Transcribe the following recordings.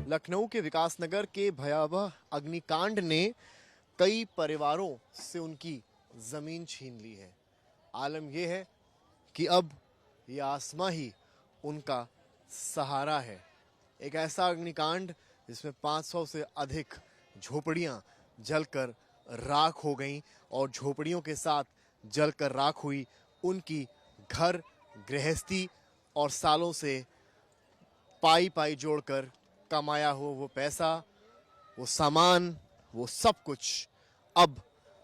लखनऊ के विकासनगर के भयावह अग्निकांड ने कई परिवारों से उनकी जमीन छीन ली है। आलम यह है कि अब ये आसमां ही उनका सहारा है। एक ऐसा अग्निकांड जिसमें 500 से अधिक झोपड़ियां जलकर राख हो गईं और झोपड़ियों के साथ जलकर राख हुई उनकी घर गृहस्थी और सालों से पाई पाई जोड़कर कमाया हो वो पैसा, वो सामान, वो सब कुछ अब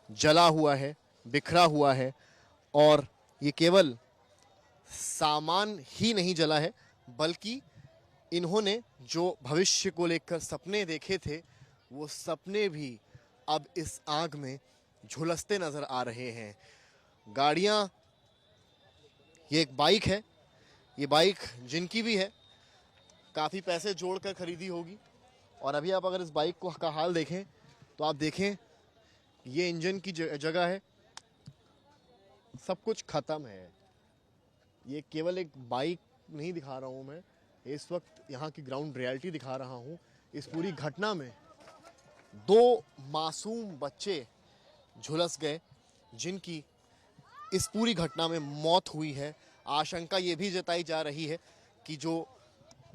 जला हुआ है, बिखरा हुआ है। और ये केवल सामान ही नहीं जला है, बल्कि इन्होंने जो भविष्य को लेकर सपने देखे थे वो सपने भी अब इस आग में झुलसते नजर आ रहे हैं। गाड़ियां, ये एक बाइक है, ये बाइक जिनकी भी है काफ़ी पैसे जोड़कर खरीदी होगी। और अभी आप अगर इस बाइक को का हाल देखें तो आप देखें ये इंजन की जगह है, सब कुछ ख़त्म है। ये केवल एक बाइक नहीं दिखा रहा हूँ मैं, इस वक्त यहाँ की ग्राउंड रियलिटी दिखा रहा हूँ। इस पूरी घटना में 2 मासूम बच्चे झुलस गए जिनकी इस पूरी घटना में मौत हुई है। आशंका ये भी जताई जा रही है कि जो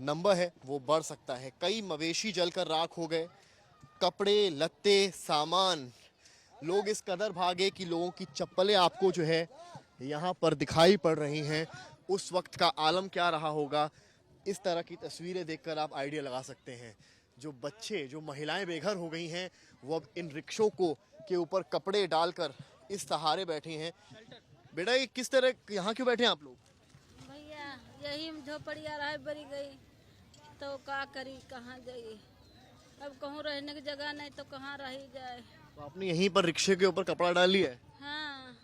नंबर है वो बढ़ सकता है। कई मवेशी जलकर राख हो गए, कपड़े लत्ते सामान, लोग इस कदर भागे कि लोगों की चप्पलें आपको जो है यहाँ पर दिखाई पड़ रही हैं। उस वक्त का आलम क्या रहा होगा, इस तरह की तस्वीरें देखकर आप आइडिया लगा सकते हैं। जो बच्चे, जो महिलाएं बेघर हो गई हैं वो अब इन रिक्शों को के ऊपर कपड़े डालकर इस सहारे बैठे हैं। बेटा ये किस तरह यहाँ क्यों बैठे हैं आप लोग? भैया यही झोपड़िया रह बरी गई तो का करी, कहाँ जाइए, अब कहूँ रहने की जगह नहीं तो कहाँ रही जाए। तो आपने यहीं पर रिक्शे के ऊपर कपड़ा डाल लिया है? हाँ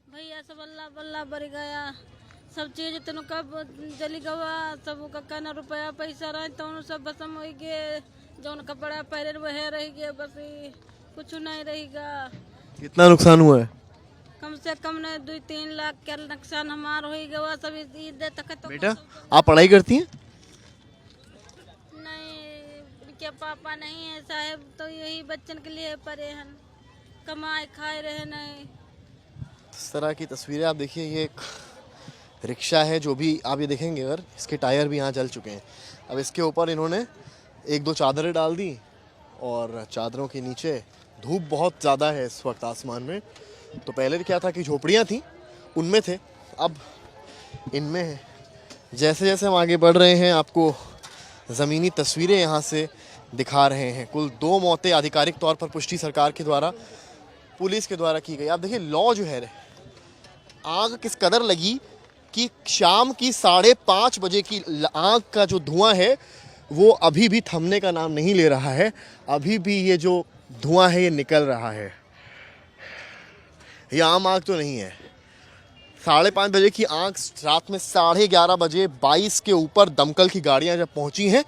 भैया, सब अल्लाह बल्ला बरी गया, सब चीज तेन कब जली गवा, सब का न रुपया पैसा रहे तो सब भसम हो गए, जौन कपड़ा पहले वह रह गए, बस कुछ नहीं रहेगा। कितना नुकसान हुआ है? कम से कम ने 2-3 लाख का नुकसान हमार हो गया। सब तक तो बेटा आप पढ़ाई करती हैं? नहीं, क्या पापा नहीं है साहब, तो यही बच्चन के लिए परे हैं, कमाए खाए रहे नहीं। इस तरह की तस्वीरें आप देखिए। ये एक रिक्शा है, जो भी आप ये देखेंगे अगर, इसके टायर भी यहाँ जल चुके हैं। अब इसके ऊपर इन्होंने 1-2 चादरें डाल दी और चादरों के नीचे धूप बहुत ज़्यादा है इस वक्त आसमान में। तो पहले क्या था कि झोपड़ियाँ थी उनमें थे, अब इनमें है। जैसे जैसे हम आगे बढ़ रहे हैं आपको ज़मीनी तस्वीरें यहाँ से दिखा रहे हैं। कुल 2 मौतें आधिकारिक तौर पर पुष्टि सरकार के द्वारा, पुलिस के द्वारा की गई। आप देखिए लौ जो है, आग किस कदर लगी कि शाम की 5:30 बजे की आग का जो धुआं है वो अभी भी थमने का नाम नहीं ले रहा है। अभी भी ये जो धुआं है ये निकल रहा है। ये आम आग तो नहीं है। 5:30 बजे की आग रात में 11:30 बजे 22 के ऊपर दमकल की गाड़ियां जब पहुंची हैं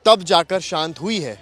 तब जाकर शांत हुई है।